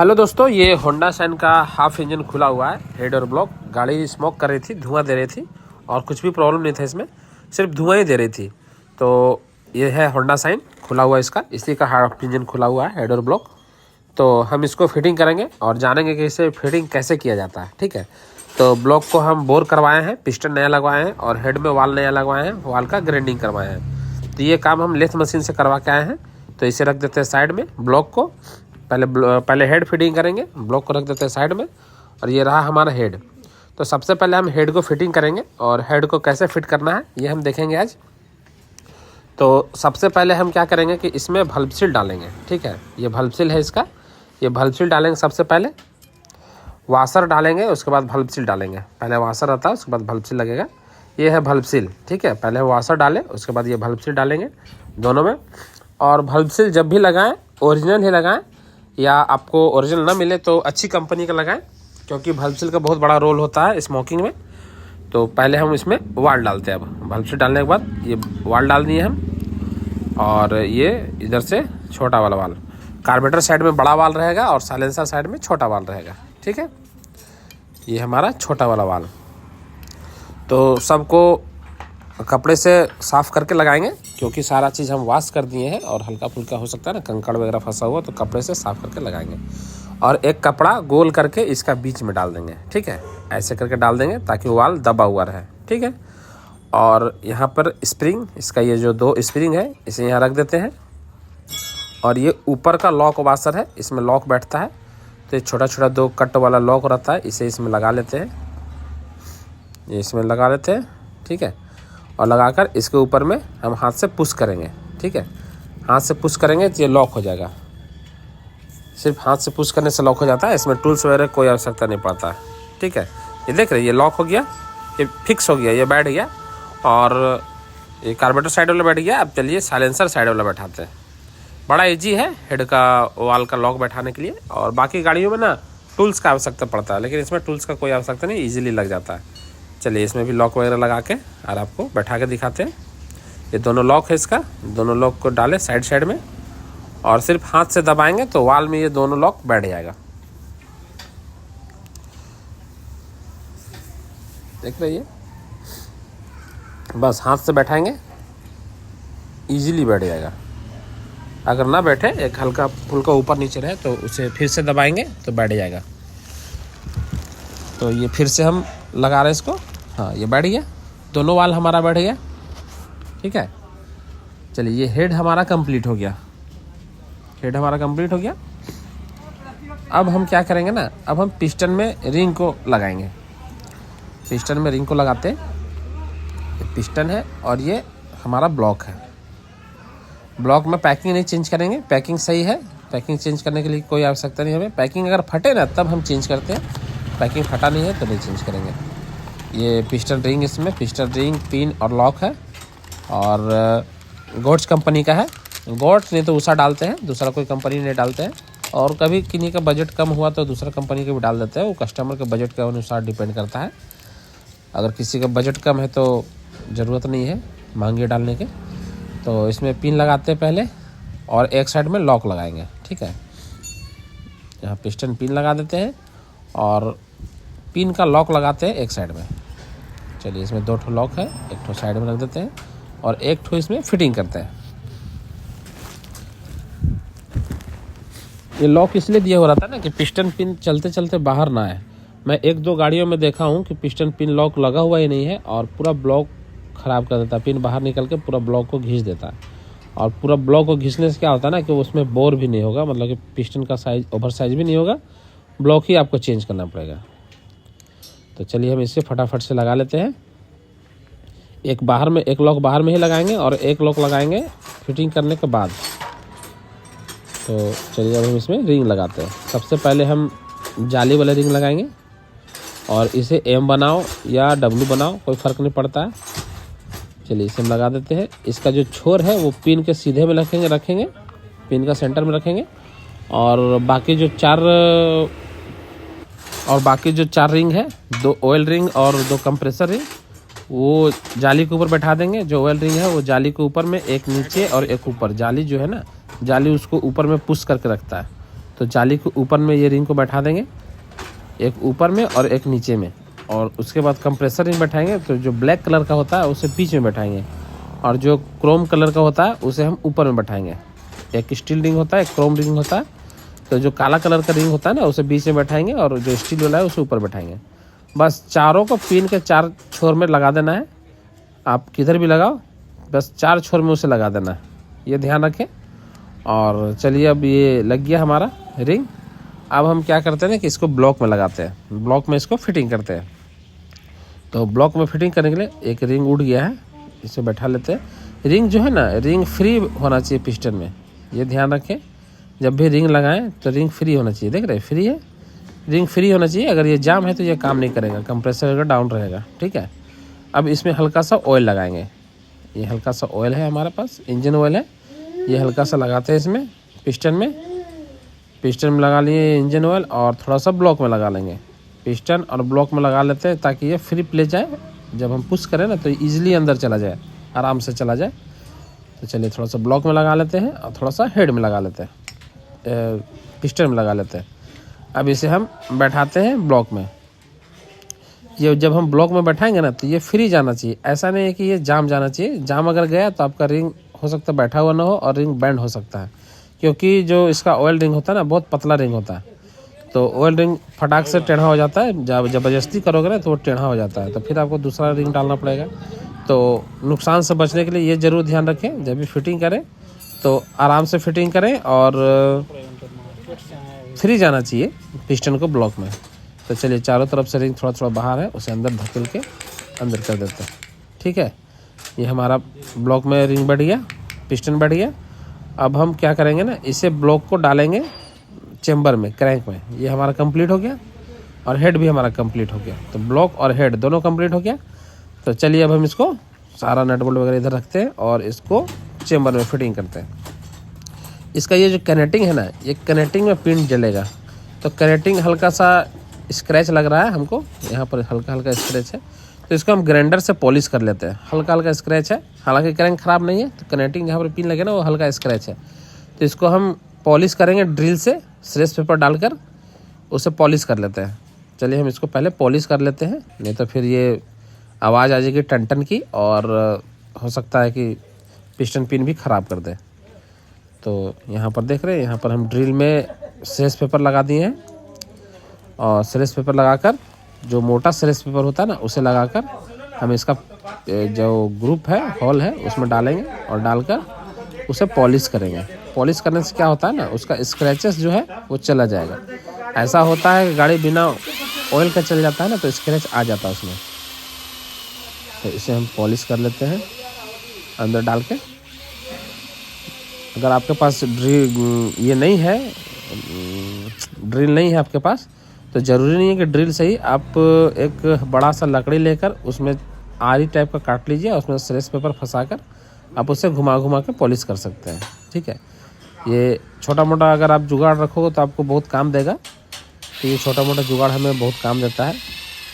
Hello दोस्तों, ये Honda shine का हाफ इंजन खुला हुआ है। हेड और ब्लॉक गाड़ी स्मोक कर रही थी, धुआं दे रही थी और कुछ भी प्रॉब्लम नहीं था इसमें, सिर्फ धुआं ही दे रही थी। तो ये है होंडा शाइन खुला हुआ, इसका इसी का हाफ इंजन खुला हुआ है, हेड और ब्लॉक। तो हम इसको फिटिंग करेंगे और जानेंगे कि इसे फिटिंग कैसे किया जाता है। ठीक है, तो ब्लॉक को हम बोर करवाए हैं, पिस्टन नया लगवाए हैं और हेड में वाल नया लगवाए हैं, वाल का ग्राइंडिंग करवाए हैं। तो ये काम हम लेथ मशीन से करवा के आए हैं। तो इसे रख देते हैं साइड में। ब्लॉक को पहले हेड फिटिंग करेंगे, ब्लॉक को रख देते हैं साइड में। और ये रहा हमारा हेड। तो सबसे पहले हम हेड को फिटिंग करेंगे और हेड को कैसे फिट करना है ये हम देखेंगे आज। तो सबसे पहले हम क्या करेंगे कि इसमें वल्व सील डालेंगे। ठीक है, ये वल्व सील है इसका, ये वल्व सील डालेंगे। सबसे पहले वाशर डालेंगे, उसके बाद वल्व सील डालेंगे। पहले वाशर रहता है, उसके बाद वल्व सील लगेगा। ये है वल्व सील। ठीक है, पहले वाशर डालें, उसके बाद ये वल्व सील डालेंगे दोनों में। और वल्व सील जब भी लगाएं ओरिजिनल ही लगाएं, या आपको ओरिजिनल ना मिले तो अच्छी कंपनी का लगाएं, क्योंकि वल्व सील का बहुत बड़ा रोल होता है स्मोकिंग में। तो पहले हम इसमें वाल डालते हैं। अब वल्व सील डालने के बाद ये वाल डाल दिए हम, और ये इधर से छोटा वाला वाल, कार्बोरेटर साइड में बड़ा वाल रहेगा और साइलेंसर साइड में छोटा वाल रहेगा। ठीक है, ये हमारा छोटा वाला वाल। तो सबको कपड़े से साफ़ करके लगाएंगे, क्योंकि सारा चीज़ हम वॉश कर दिए हैं और हल्का फुल्का हो सकता है ना, कंकड़ वगैरह फंसा हुआ, तो कपड़े से साफ़ करके लगाएंगे। और एक कपड़ा गोल करके इसका बीच में डाल देंगे। ठीक है, ऐसे करके डाल देंगे ताकि वाल दबा हुआ रहे। ठीक है, और यहाँ पर स्प्रिंग, इसका ये जो 2 स्प्रिंग है इसे यहाँ रख देते हैं। और ये ऊपर का लॉक वाशर है, इसमें लॉक बैठता है। तो ये छोटा छोटा 2 कट वाला लॉक रहता है, इसे इसमें लगा लेते हैं। ये इसमें लगा लेते हैं। ठीक है, और लगाकर इसके ऊपर में हम हाथ से पुश करेंगे। ठीक है, हाथ से पुश करेंगे तो ये लॉक हो जाएगा। सिर्फ हाथ से पुश करने से लॉक हो जाता है, इसमें टूल्स वगैरह कोई आवश्यकता नहीं पड़ता है। ठीक है, ये देख रहे हैं, ये लॉक हो गया, ये फिक्स हो गया, ये बैठ गया। और ये कार्बोरेटर साइड वाला बैठ गया। अब चलिए साइलेंसर साइड वाला बैठाते हैं। बड़ा इजी है हेड का वाल का लॉक बैठाने के लिए। और बाकी गाड़ियों में ना टूल्स का आवश्यकता पड़ता है, लेकिन इसमें टूल्स का कोई आवश्यकता नहीं, ईजिली लग जाता है। चलिए इसमें भी लॉक वगैरह लगा के और आपको बैठा के दिखाते हैं। ये दोनों लॉक है, इसका दोनों लॉक को डालें साइड साइड में, और सिर्फ हाथ से दबाएंगे तो वाल में ये दोनों लॉक बैठ जाएगा। देख रही है, बस हाथ से बैठाएंगे इजीली बैठ जाएगा। अगर ना बैठे, एक हल्का फुल्का ऊपर नीचे रहे, तो उसे फिर से दबाएंगे तो बैठ जाएगा। तो ये फिर से हम लगा रहे हैं इसको। हाँ, ये बैठ गया, दोनों वाल हमारा बैठ गया। ठीक है, चलिए ये हेड हमारा कंप्लीट हो गया। हेड हमारा कंप्लीट हो गया। अब हम क्या करेंगे ना, अब हम पिस्टन में रिंग को लगाएंगे। पिस्टन में रिंग को लगाते हैं। ये पिस्टन है और ये हमारा ब्लॉक है। ब्लॉक में पैकिंग नहीं चेंज करेंगे, पैकिंग सही है। पैकिंग चेंज करने के लिए कोई आवश्यकता नहीं हमें। पैकिंग अगर फटे ना तब हम चेंज करते हैं, पैकिंग फटा नहीं है तो नहीं चेंज करेंगे। ये पिस्टन रिंग, इसमें पिस्टन रिंग, पिन और लॉक है, और गोट्स कंपनी का है। गोट्स नहीं तो उषा डालते हैं, दूसरा कोई कंपनी नहीं डालते हैं। और कभी किन्हीं का बजट कम हुआ तो दूसरा कंपनी के भी डाल देते हैं, वो कस्टमर के बजट के अनुसार डिपेंड करता है। अगर किसी का बजट कम है तो ज़रूरत नहीं है महंगे डालने के। तो इसमें पिन लगाते हैं पहले, और एक साइड में लॉक लगाएंगे। ठीक है, यहाँ पिस्टन पिन लगा देते हैं और पिन का लॉक लगाते हैं एक साइड में। चलिए इसमें 2 ठो लॉक है, एक ठो साइड में रख देते हैं और एक ठो इसमें फिटिंग करते हैं। ये लॉक इसलिए दिया हो रहा था ना कि पिस्टन पिन चलते चलते बाहर ना आए। मैं 1-2 गाड़ियों में देखा हूँ कि पिस्टन पिन लॉक लगा हुआ ही नहीं है और पूरा ब्लॉक ख़राब कर देता है। पिन बाहर निकल के पूरा ब्लॉक को घींच देता है, और पूरा ब्लॉक को घींचने से क्या होता है ना कि उसमें बोर भी नहीं होगा, मतलब कि पिस्टन का साइज ओवर साइज भी नहीं होगा, ब्लॉक ही आपको चेंज करना पड़ेगा। तो चलिए हम इसे फटाफट से लगा लेते हैं। एक लॉक बाहर में ही लगाएंगे और एक लॉक लगाएंगे फिटिंग करने के बाद। तो चलिए अब हम इसमें रिंग लगाते हैं। सबसे पहले हम जाली वाले रिंग लगाएंगे, और इसे M बनाओ या W बनाओ, कोई फ़र्क नहीं पड़ता है। चलिए इसे हम लगा देते हैं। इसका जो छोर है वो पिन के सीधे में रखेंगे, पिन का सेंटर में रखेंगे। और बाकी जो 4 रिंग है, 2 ऑयल रिंग और 2 कंप्रेसर रिंग, वो जाली के ऊपर बैठा देंगे। जो ऑयल रिंग है वो जाली के ऊपर में, एक नीचे और एक ऊपर। जाली जो है ना, जाली उसको ऊपर में पुश करके रखता है। तो जाली के ऊपर में ये रिंग को बैठा देंगे, एक ऊपर में और एक नीचे में, और उसके बाद कंप्रेसर रिंग बैठाएंगे। तो जो ब्लैक कलर का होता है उसे बीच में बैठाएंगे, और जो क्रोम कलर का होता है उसे हम ऊपर में बैठाएंगे। एक स्टील रिंग होता है, एक क्रोम रिंग होता है। तो जो काला कलर का रिंग होता है ना उसे बीच में बैठाएंगे, और जो स्टील वाला है उसे ऊपर बैठाएंगे। बस चारों को पिन के 4 छोर में लगा देना है। आप किधर भी लगाओ, बस 4 छोर में उसे लगा देना है, ये ध्यान रखें। और चलिए, अब ये लग गया हमारा रिंग। अब हम क्या करते हैं ना कि इसको ब्लॉक में लगाते हैं, ब्लॉक में इसको फिटिंग करते हैं। तो ब्लॉक में फिटिंग करने के लिए एक रिंग उड़ गया है, इसे बैठा लेते हैं। रिंग जो है ना, रिंग फ्री होना चाहिए पिस्टन में, ये ध्यान रखें। जब भी रिंग लगाएं तो रिंग फ्री होना चाहिए। देख रहे हैं, फ्री है, रिंग फ्री होना चाहिए। अगर ये जाम है तो ये काम नहीं करेगा, कंप्रेसर का डाउन रहेगा। ठीक है, अब इसमें हल्का सा ऑयल लगाएंगे। ये हल्का सा ऑयल है हमारे पास, इंजन ऑयल है, ये हल्का सा लगाते हैं इसमें पिस्टन में लगा लिए इंजन ऑयल, और थोड़ा सा ब्लॉक में लगा लेंगे। पिस्टन और ब्लॉक में लगा लेते हैं ताकि ये फ्लिप ले जाए। जब हम पुश करें ना तो ईजिली अंदर चला जाए, आराम से चला जाए। तो चलिए, थोड़ा सा ब्लॉक में लगा लेते हैं और थोड़ा सा हेड में लगा लेते हैं, पिस्टन में लगा लेते हैं। अब इसे हम बैठाते हैं ब्लॉक में। ये जब हम ब्लॉक में बैठाएंगे ना तो ये फ्री जाना चाहिए, ऐसा नहीं है कि ये जाम जाना चाहिए। जाम अगर गया तो आपका रिंग हो सकता है बैठा हुआ ना हो और रिंग बैंड हो सकता है, क्योंकि जो इसका ऑयल रिंग होता है ना बहुत पतला रिंग होता है। तो ऑयल रिंग फटाक से टेढ़ा हो जाता है, जब ज़बरदस्ती करोगे ना तो वो टेढ़ा हो जाता है, तो फिर आपको दूसरा रिंग डालना पड़ेगा। तो नुकसान से बचने के लिए ये ज़रूर ध्यान रखें, जब भी फिटिंग करें तो आराम से फिटिंग करें, और फ्री जाना चाहिए पिस्टन को ब्लॉक में। तो चलिए, चारों तरफ से रिंग थोड़ा थोड़ा बाहर है, उसे अंदर धकेल के अंदर कर देते हैं। ठीक है, ये हमारा ब्लॉक में रिंग बैठ गया, पिस्टन बैठ गया। अब हम क्या करेंगे ना, इसे ब्लॉक को डालेंगे चेम्बर में, क्रैंक में। ये हमारा कंप्लीट हो गया, और हेड भी हमारा कंप्लीट हो गया। तो ब्लॉक और हेड दोनों कंप्लीट हो गया। तो चलिए, अब हम इसको सारा नट बोल्ट वगैरह इधर रखते हैं और इसको चेम्बर में फिटिंग करते हैं। इसका ये जो कनेक्टिंग है ना, ये कनेक्टिंग में पिन जलेगा। तो कनेक्टिंग हल्का सा स्क्रैच लग रहा है हमको, यहाँ पर हल्का हल्का स्क्रैच है। तो इसको हम ग्राइंडर से पॉलिश कर लेते हैं। हल्का हल्का स्क्रैच है, हालांकि क्रैंक ख़राब नहीं है, तो कनेक्टिंग जहाँ पर पिन लगे ना वो हल्का स्क्रैच है। तो इसको हम पॉलिश करेंगे ड्रिल से, स्ट्रेस पेपर डालकर उसे पॉलिश कर लेते हैं। चलिए, हम इसको पहले पॉलिश कर लेते हैं, नहीं तो फिर ये आवाज़ आ जाएगी टन टन की, और हो सकता है कि पिस्टन पिन भी ख़राब कर दे। तो यहाँ पर देख रहे हैं, यहाँ पर हम ड्रिल में स्ट्रेस पेपर लगा दिए हैं, और स्ट्रेस पेपर लगाकर, जो मोटा स्ट्रेस पेपर होता है ना उसे लगाकर हम इसका जो ग्रुप है, होल है, उसमें डालेंगे और डालकर उसे पॉलिश करेंगे। पॉलिश करने से क्या होता है ना, उसका स्क्रैचेस जो है वो चला जाएगा। ऐसा होता है गाड़ी बिना ऑयल का चल जाता है ना तो स्क्रैच आ जाता है उसमें। तो इसे हम पॉलिश कर लेते हैं अंदर डाल के। अगर आपके पास ड्रिल नहीं है, ड्रिल नहीं है आपके पास, तो ज़रूरी नहीं है कि ड्रिल से ही आप एक बड़ा सा लकड़ी लेकर उसमें आरी टाइप का काट लीजिए, उसमें स्ट्रेस पेपर फंसाकर आप उसे घुमा घुमा के पॉलिश कर सकते हैं। ठीक है, ये छोटा मोटा अगर आप जुगाड़ रखोगे तो आपको बहुत काम देगा। तो ये छोटा मोटा जुगाड़ हमें बहुत काम देता है।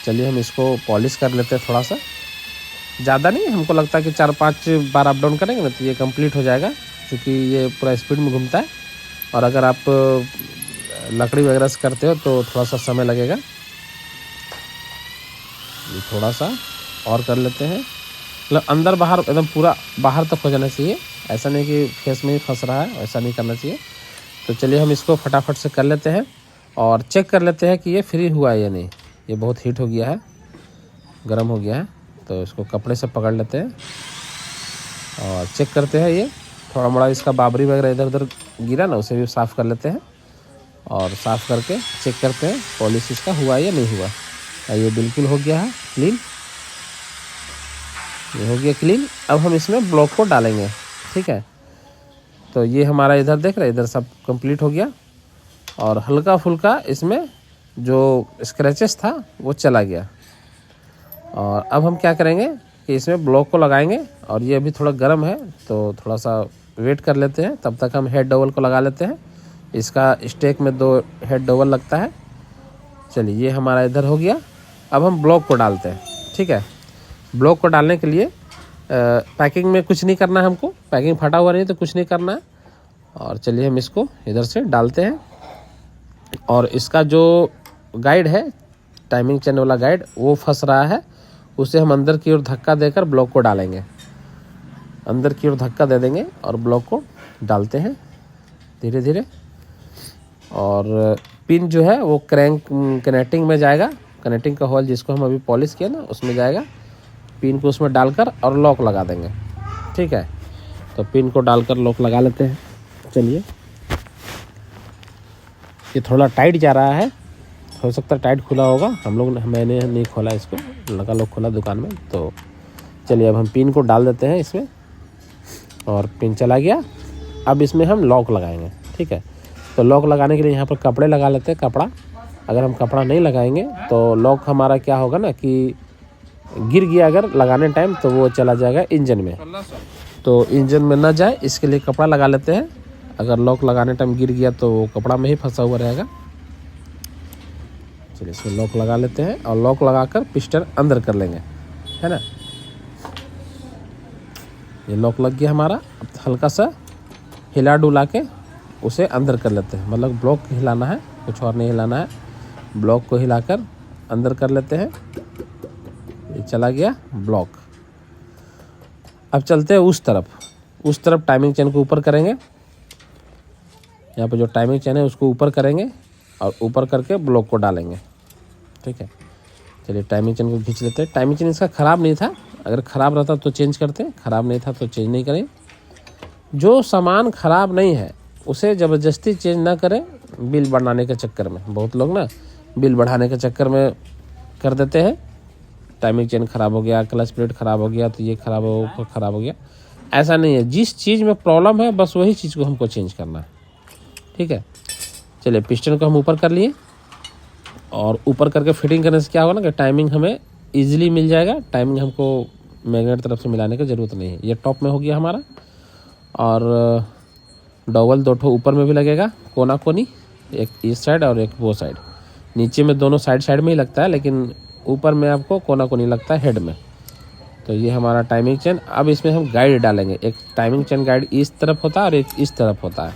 चलिए, हम इसको पॉलिश कर लेते हैं थोड़ा सा, ज़्यादा नहीं। हमको लगता है कि 4-5 बार अप डाउन करेंगे ना तो ये कंप्लीट हो जाएगा, क्योंकि ये पूरा स्पीड में घूमता है। और अगर आप लकड़ी वगैरह से करते हो तो थोड़ा सा समय लगेगा। ये थोड़ा सा और कर लेते हैं, मतलब अंदर बाहर एकदम पूरा बाहर तक हो जाना चाहिए। ऐसा नहीं कि फेस में ही फंस रहा है, ऐसा नहीं करना चाहिए। तो चलिए, हम इसको फटाफट से कर लेते हैं और चेक कर लेते हैं कि ये फ्री हुआ है या नहीं। ये बहुत हीट हो गया है, गर्म हो गया है। तो इसको कपड़े से पकड़ लेते हैं और चेक करते हैं। ये थोड़ा मोड़ा इसका बाबरी वगैरह इधर उधर गिरा ना, उसे भी साफ़ कर लेते हैं, और साफ़ करके चेक करते हैं पॉलिश इसका हुआ या नहीं हुआ। ये बिल्कुल हो गया है क्लीन, ये हो गया क्लीन। अब हम इसमें ब्लॉक को डालेंगे। ठीक है, तो ये हमारा इधर देख रहे हैं, इधर सब कंप्लीट हो गया, और हल्का फुल्का इसमें जो स्क्रैचेस था वो चला गया। और अब हम क्या करेंगे कि इसमें ब्लॉक को लगाएंगे, और ये अभी थोड़ा गर्म है तो थोड़ा सा वेट कर लेते हैं। तब तक हम हेड डबल को लगा लेते हैं। इसका स्टेक में 2 हेड डबल लगता है। चलिए, ये हमारा इधर हो गया। अब हम ब्लॉक को डालते हैं। ठीक है, ब्लॉक को डालने के लिए पैकिंग में कुछ नहीं करना है हमको, पैकिंग फटा हुआ नहीं तो कुछ नहीं करना है। और चलिए, हम इसको इधर से डालते हैं। और इसका जो गाइड है, टाइमिंग चेन वाला गाइड, वो फंस रहा है। उसे हम अंदर की ओर धक्का देकर ब्लॉक को डालेंगे। अंदर की ओर धक्का दे देंगे और ब्लॉक को डालते हैं धीरे धीरे। और पिन जो है वो कनेक्टिंग में जाएगा। कनेक्टिंग का होल जिसको हम अभी पॉलिश किया ना, उसमें जाएगा। पिन को उसमें डालकर और लॉक लगा देंगे। ठीक है, तो पिन को डालकर लॉक लगा लेते हैं। चलिए, ये थोड़ा टाइट जा रहा है, हो सकता है टाइट खुला होगा। मैंने नहीं खोला इसको, लगा लोग खोला दुकान में। तो चलिए, अब हम पिन को डाल देते हैं इसमें और पिन चला गया। अब इसमें हम लॉक लगाएंगे। ठीक है, तो लॉक लगाने के लिए यहाँ पर कपड़े लगा लेते हैं। कपड़ा, अगर हम कपड़ा नहीं लगाएंगे तो लॉक हमारा क्या होगा ना कि गिर गया अगर लगाने टाइम, तो वो चला जाएगा इंजन में, तो इंजन में ना जाए इसके लिए कपड़ा लगा लेते हैं। अगर लॉक लगाने टाइम गिर गया तो वो कपड़ा में ही फंसा हुआ रहेगा। चलिए, इसमें लॉक लगा लेते हैं और लॉक लगाकर पिस्टन अंदर कर लेंगे, है ना। ये लॉक लग गया हमारा। अब हल्का सा हिला डुला के उसे अंदर कर लेते हैं, मतलब ब्लॉक हिलाना है, कुछ और नहीं हिलाना है। ब्लॉक को हिलाकर अंदर कर लेते हैं। ये चला गया ब्लॉक। अब चलते हैं उस तरफ टाइमिंग चेन को ऊपर करेंगे। यहाँ पे जो टाइमिंग चेन है उसको ऊपर करेंगे और ऊपर करके ब्लॉक को डालेंगे। ठीक है, चलिए टाइमिंग चेन को खींच लेते हैं। टाइमिंग चेन इसका ख़राब नहीं था, अगर ख़राब रहता तो चेंज करते, ख़राब नहीं था तो चेंज नहीं करें। जो सामान ख़राब नहीं है उसे ज़बरदस्ती चेंज ना करें बिल बढ़ाने के चक्कर में। बहुत लोग ना बिल बढ़ाने के चक्कर में कर देते हैं। टाइमिंग चेन ख़राब हो गया, क्लच प्लेट ख़राब हो गया, तो ये ख़राब हो गया। ऐसा नहीं है, जिस चीज़ में प्रॉब्लम है बस वही चीज़ को हमको चेंज करना है। ठीक है, चलिए पिस्टन को हम ऊपर कर लिए और ऊपर करके फिटिंग करने से क्या होगा ना कि टाइमिंग हमें ईजिली मिल जाएगा। टाइमिंग हमको मैग्नेट तरफ से मिलाने की ज़रूरत नहीं है। ये टॉप में हो गया हमारा, और डबल 2 ठो ऊपर में भी लगेगा, कोना कोनी, एक इस साइड और एक वो साइड। नीचे में दोनों साइड में ही लगता है, लेकिन ऊपर में आपको कोना कोनी लगता है हेड में। तो ये हमारा टाइमिंग चेन। अब इसमें हम गाइड डालेंगे। एक टाइमिंग चेन गाइड इस तरफ होता है और एक इस तरफ होता है।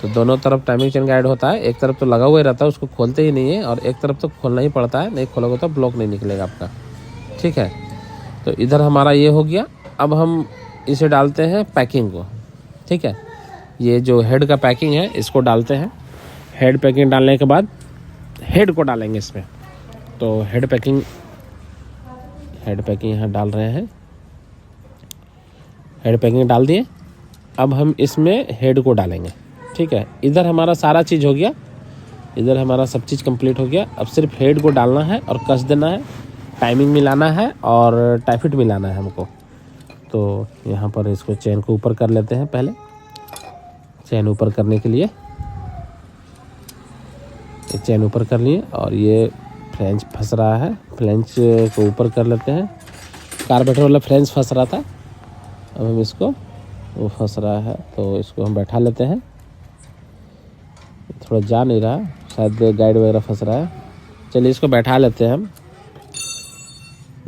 तो दोनों तरफ टाइमिंग चेन गाइड होता है। एक तरफ तो लगा हुआ ही रहता है, उसको खोलते ही नहीं है, और एक तरफ तो खोलना ही पड़ता है, नहीं खोलोगे तो ब्लॉक नहीं निकलेगा आपका। ठीक है, तो इधर हमारा ये हो गया। अब हम इसे डालते हैं पैकिंग को। ठीक है, ये जो हेड का पैकिंग है इसको डालते हैं। हेड पैकिंग डालने के बाद हेड को डालेंगे इसमें। तो हेड पैकिंग यहाँ डाल रहे हैं। हेड पैकिंग डाल दिए। अब हम इसमें हेड को डालेंगे। ठीक है, इधर हमारा सारा चीज़ हो गया, इधर हमारा सब चीज़ कंप्लीट हो गया। अब सिर्फ हेड को डालना है और कस देना है, टाइमिंग मिलाना है और टाइफिट मिलाना है हमको। तो यहाँ पर इसको चेन को ऊपर कर लेते हैं। पहले चेन ऊपर करने के लिए ये चेन ऊपर कर लिए, और ये फ्रेंच फंस रहा है, फ्रेंच को ऊपर कर लेते हैं। कार्बेटर वाला फ्रेंच फंस रहा था, अब हम इसको, वो फंस रहा है तो इसको हम बैठा लेते हैं। थोड़ा जा नहीं रहा, शायद गाइड वगैरह फंस रहा है। चलिए इसको बैठा लेते हैं हम।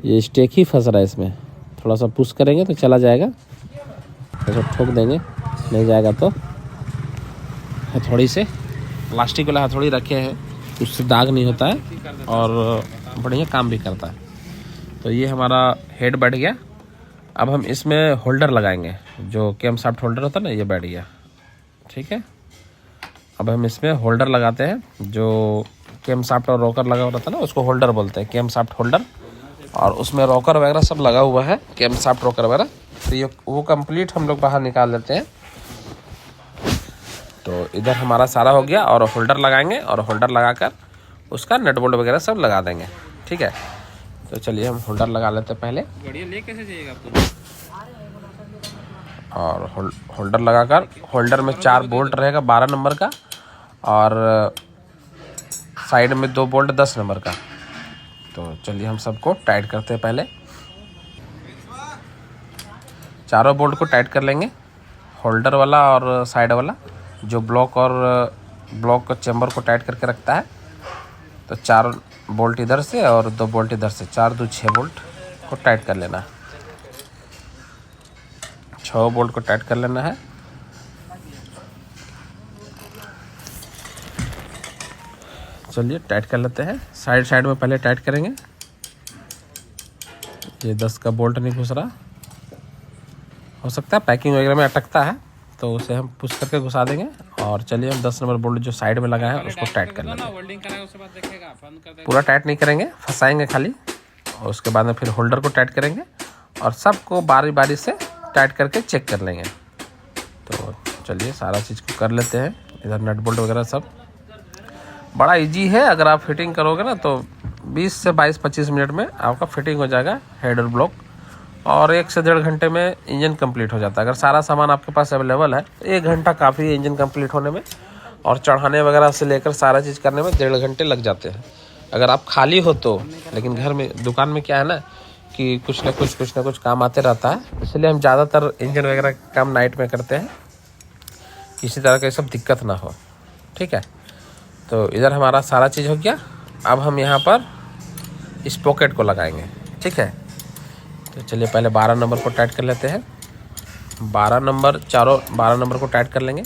ये स्टेक ही फंस रहा है इसमें, थोड़ा सा पुश करेंगे तो चला जाएगा, थोड़ा सा ठोक देंगे, नहीं जाएगा तो हथौड़ी से, प्लास्टिक वाला हथौड़ी रखे हैं, उससे दाग नहीं होता है और बढ़िया काम भी करता है। तो ये हमारा हेड बैठ गया। अब हम इसमें होल्डर लगाएंगे, जो कैम शाफ्ट होल्डर होता है ना, ये बैठ गया। ठीक है, अब हम इसमें होल्डर लगाते हैं। जो कैम शाफ्ट और रॉकर लगा हुआ रहता है ना, उसको होल्डर बोलते हैं, कैम शाफ्ट होल्डर। और उसमें रॉकर वगैरह सब लगा हुआ है, कैम शाफ्ट रॉकर वगैरह। तो ये वो कंप्लीट हम लोग बाहर निकाल लेते हैं। तो इधर हमारा सारा हो गया, और होल्डर लगाएंगे, और होल्डर लगाकर उसका नट बोल्ट वगैरह सब लगा देंगे। ठीक है, तो चलिए हम होल्डर लगा लेते हैं पहले। गाड़ी ले कैसे जाइएगा आपको? और होल्डर लगाकर, होल्डर में 4 बोल्ट रहेगा 12 नंबर का, और साइड में 2 बोल्ट 10 नंबर का। तो चलिए हम सबको टाइट करते हैं। पहले चारों बोल्ट को टाइट कर लेंगे, होल्डर वाला और साइड वाला, जो ब्लॉक का चैम्बर को टाइट करके रखता है। तो 4 बोल्ट इधर से और 2 बोल्ट इधर से, 4 2 6 बोल्ट को टाइट कर लेना है। 6 बोल्ट को टाइट कर लेना है। चलिए टाइट कर लेते हैं। साइड में पहले टाइट करेंगे। ये 10 का बोल्ट नहीं घुस रहा, हो सकता है पैकिंग वगैरह में अटकता है, तो उसे हम पुश करके घुसा देंगे। और चलिए हम 10 नंबर बोल्ट जो साइड में लगा है उसको टाइट कर लेंगे। पूरा टाइट नहीं करेंगे, फंसाएंगे खाली, और उसके बाद में फिर होल्डर को टाइट करेंगे और सबको बारी बारी से टाइट करके चेक कर लेंगे। तो चलिए सारा चीज़ को कर लेते हैं। इधर नट बोल्ट वगैरह सब बड़ा इजी है। अगर आप फिटिंग करोगे ना तो 20 से 22-25 मिनट में आपका फिटिंग हो जाएगा हेडर ब्लॉक, और 1 से 1.5 घंटे में इंजन कंप्लीट हो जाता है। अगर सारा सामान आपके पास अवेलेबल है तो 1 घंटा काफ़ी है इंजन कंप्लीट होने में, और चढ़ाने वगैरह से लेकर सारा चीज़ करने में 1.5 घंटे लग जाते हैं अगर आप खाली हो तो। लेकिन घर में दुकान में क्या है ना कि कुछ ना कुछ काम आते रहता है, इसलिए हम ज़्यादातर इंजन वगैरह का काम नाइट में करते हैं, किसी तरह का सब दिक्कत ना हो। ठीक है, तो इधर हमारा सारा चीज़ हो गया। अब हम यहाँ पर इस पॉकेट को लगाएंगे। ठीक है, तो चलिए पहले 12 नंबर को टाइट कर लेते हैं। 12 नंबर, चारों 12 नंबर को टाइट कर लेंगे।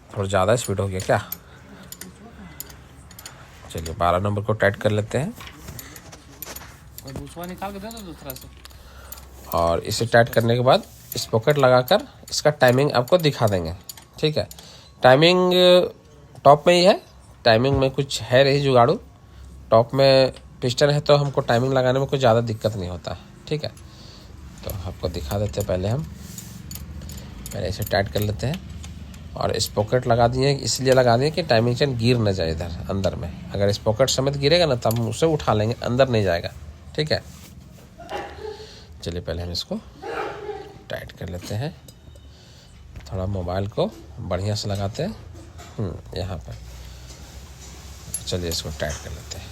थोड़ा ज़्यादा स्पीड हो गया क्या? चलिए 12 नंबर को टाइट कर लेते हैं दूसरा निकाल के दे दो दूसरा से। और इसे टाइट करने के बाद इस पॉकेट लगाकर इसका टाइमिंग आपको दिखा देंगे। ठीक है, टाइमिंग टॉप में ही है, टाइमिंग में कुछ है नहीं जुगाड़ू। टॉप में पिस्टन है तो हमको टाइमिंग लगाने में कुछ ज़्यादा दिक्कत नहीं होता। ठीक है, तो आपको दिखा देते हैं। पहले इसे टाइट कर लेते हैं और इस पॉकेट लगा दिए, इसलिए लगा दिए कि टाइमिंग चेन गिर न जाए इधर अंदर में। अगर इस पॉकेट समेत गिरेगा ना तो हम उसे उठा लेंगे, अंदर नहीं जाएगा। ठीक है, चलिए पहले हम इसको टाइट कर लेते हैं। थोड़ा मोबाइल को बढ़िया से लगाते हैं यहाँ पर। चलिए इसको टाइट कर लेते हैं,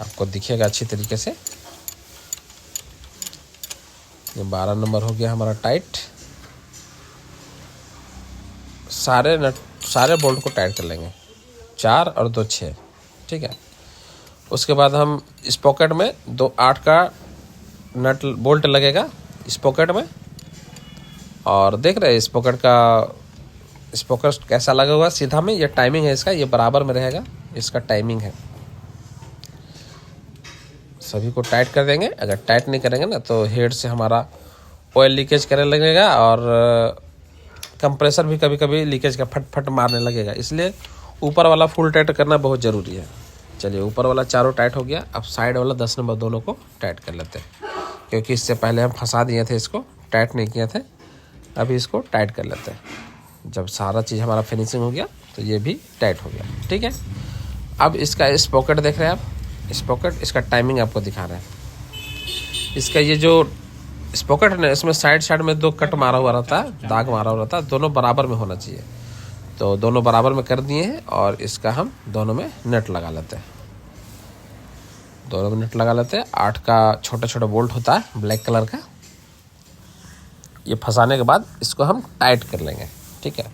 आपको दिखेगा अच्छी तरीके से। ये 12 नंबर हो गया हमारा टाइट। सारे बोल्ट को टाइट कर लेंगे, 4 और 2 6। ठीक है, उसके बाद हम इस पॉकेट में 2 8 का नट बोल्ट लगेगा इस पॉकेट में। और देख रहे हैं इस पॉकेट कैसा लगा हुआ सीधा में। ये टाइमिंग है इसका, ये बराबर में रहेगा, इसका टाइमिंग है। सभी को टाइट कर देंगे। अगर टाइट नहीं करेंगे ना तो हेड से हमारा ऑयल लीकेज करने लगेगा, और कंप्रेसर भी कभी कभी लीकेज का फट मारने लगेगा। इसलिए ऊपर वाला फुल टाइट करना बहुत ज़रूरी है। चलिए ऊपर वाला चारों टाइट हो गया। अब साइड वाला 10 नंबर दोनों को टाइट कर लेते हैं, क्योंकि इससे पहले हम फंसा दिए थे, इसको टाइट नहीं किए थे। अभी इसको टाइट कर लेते हैं। जब सारा चीज़ हमारा फिनिशिंग हो गया तो ये भी टाइट हो गया। ठीक है, अब इसका इस पॉकेट देख रहे हैं आप, इस पॉकेट इसका टाइमिंग आपको दिखा रहे हैं। इसका ये जो इस पॉकेट है ना, इसमें साइड में 2 कट मारा हुआ रहता है, दाग मारा हुआ रहता है, दोनों बराबर में होना चाहिए। तो दोनों बराबर में कर दिए हैं, और इसका हम दोनों में नट लगा लेते हैं। दोनों में नट लगा लेते हैं। 8 का छोटा बोल्ट होता है ब्लैक कलर का। ये फंसाने के बाद इसको हम टाइट कर लेंगे। ठीक है,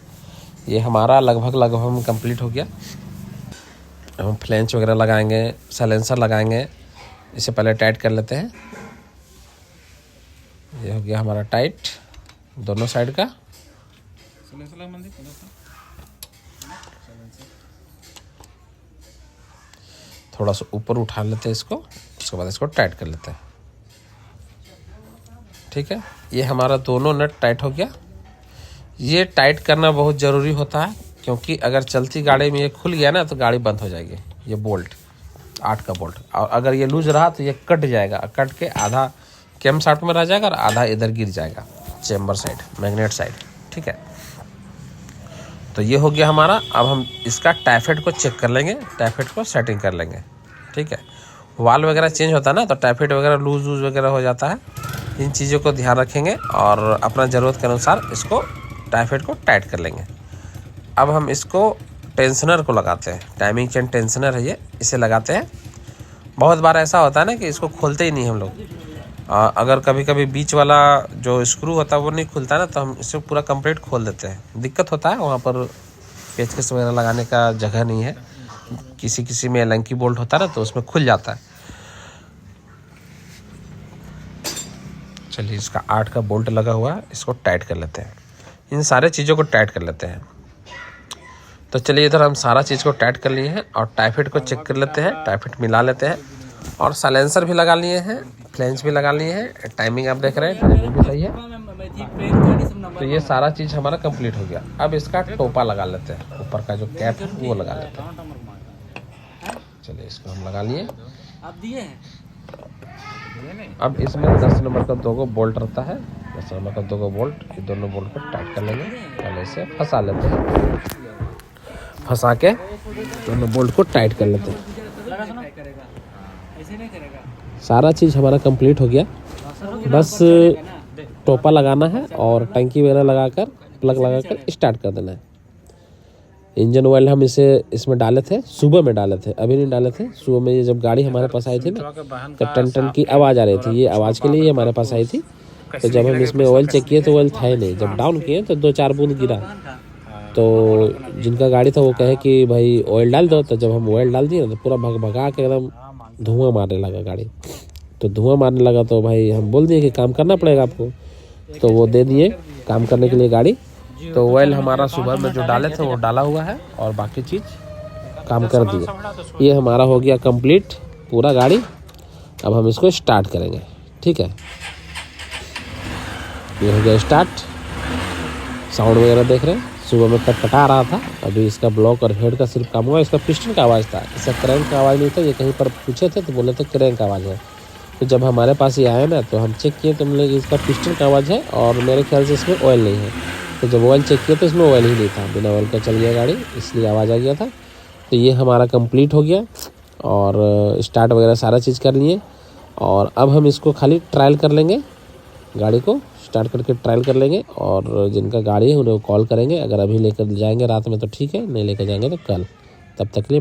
ये हमारा लगभग कंप्लीट हो गया। हम फ्लेंच वगैरह लगाएंगे, साइलेंसर लगाएंगे, इसे पहले टाइट कर लेते हैं। ये हो गया हमारा टाइट दोनों साइड का। थोड़ा सा ऊपर उठा लेते हैं इसको, उसके बाद इसको टाइट कर लेते हैं। ठीक है, ये हमारा दोनों नट टाइट हो गया। ये टाइट करना बहुत ज़रूरी होता है, क्योंकि अगर चलती गाड़ी में ये खुल गया ना तो गाड़ी बंद हो जाएगी। ये बोल्ट 8 का बोल्ट, और अगर ये लूज रहा तो ये कट जाएगा, कट के आधा कैम शाफ्ट में रह जाएगा और आधा इधर गिर जाएगा चेम्बर साइड, मैग्नेट साइड। ठीक है, तो ये हो गया हमारा। अब हम इसका टाइफेट को चेक कर लेंगे, टाइफेट को सेटिंग कर लेंगे। ठीक है, वाल वगैरह चेंज होता है ना तो टाइफेट वगैरह लूज वगैरह हो जाता है। इन चीज़ों को ध्यान रखेंगे और अपना ज़रूरत के अनुसार इसको टाइफेट को टाइट कर लेंगे। अब हम इसको टेंशनर को लगाते हैं, टाइमिंग चेन टेंशनर है ये, इसे लगाते हैं। बहुत बार ऐसा होता है ना कि इसको खोलते ही नहीं हम लोग। अगर कभी कभी बीच वाला जो स्क्रू होता है वो नहीं खुलता ना तो हम इसे पूरा कंप्लीट खोल देते हैं। दिक्कत होता है, वहाँ पर पेचकस वगैरह लगाने का जगह नहीं है। किसी में लंकी बोल्ट होता है ना तो उसमें खुल जाता है। चलिए इसका 8 का बोल्ट लगा हुआ है, इसको टाइट कर लेते हैं। इन सारे चीज़ों को टाइट कर लेते हैं। तो चलिए इधर हम सारा चीज़ को टाइट कर लिए हैं और टाइफिट को चेक कर लेते हैं, टाइफिट मिला लेते हैं और साइलेंसर भी लगा लिए हैं, फ्लैंज भी लगा लिए हैं। टाइमिंग आप देख रहे हैं, टाइमिंग भी सही है। तो ये सारा चीज़ हमारा कंप्लीट हो गया। अब इसका टोपा लगा लेते हैं, ऊपर का जो कैप है वो लगा लेते हैं। चलिए इसको हम लगा लिए। अब इसमें 10 नंबर का 2 बोल्ट रहता है, 10 नंबर का 2 बोल्ट, ये दोनों बोल्ट को टाइट कर लेंगे। पहले से फंसा लेते हैं, फंसा के दोनों बोल्ट को टाइट कर लेते हैं। सारा चीज़ हमारा कंप्लीट हो गया। बस टोपा लगाना है और टंकी वगैरह लगाकर प्लग लगाकर स्टार्ट कर देना है। इंजन ऑयल हम इसमें डाले थे, सुबह में डाले थे, अभी नहीं डाले थे। सुबह में ये जब गाड़ी हमारे पास आई थी ना, तो टन टन की आवाज़ आ रही थी। ये आवाज़ के लिए ये हमारे पास आई थी। तो जब हम इसमें ऑयल चेक किए तो ऑयल था ही नहीं। जब डाउन किए तो 2-4 बूंद गिरा। तो जिनका गाड़ी था वो कहे कि भाई ऑयल डाल दो। तो जब हम ऑयल डाल दिए तो पूरा भगा के एकदम धुआं मारने लगा गाड़ी। तो धुआं मारने लगा तो भाई हम बोल दिए कि काम करना पड़ेगा आपको। तो वो दे दिए काम करने के लिए गाड़ी। तो ऑयल हमारा सुबह में जो डाले थे वो डाला हुआ है और बाकी चीज़ काम कर दिए। ये हमारा हो गया कंप्लीट पूरा गाड़ी। अब हम इसको स्टार्ट करेंगे, ठीक है। ये हो गया स्टार्ट। साउंड वगैरह देख रहे हैं, सुबह में कटकटा रहा था, अभी इसका ब्लॉक और हेड का सिर्फ काम हुआ। इसका पिस्टन का आवाज़ था, इसका क्रैंक का आवाज़ नहीं था। ये कहीं पर पूछे थे तो बोले थे क्रैंक का आवाज़ है। तो जब हमारे पास ये आया ना तो हम चेक किए तो मिले कि इसका पिस्टन का आवाज़ है और मेरे ख्याल से इसमें ऑयल नहीं है। तो जब ऑयल चेक किया तो इसमें ऑयल ही नहीं था, बिना ऑयल का चल गया गाड़ी, इसलिए आवाज़ आ गया था। तो ये हमारा कंप्लीट हो गया और स्टार्ट वगैरह सारा चीज़ कर लिए। और अब हम इसको खाली ट्रायल कर लेंगे, गाड़ी को स्टार्ट करके ट्रायल कर लेंगे। और जिनका गाड़ी है उन्हें कॉल करेंगे। अगर अभी लेकर जाएंगे रात में तो ठीक है, नहीं लेकर जाएंगे तो कल। तब तक के लिए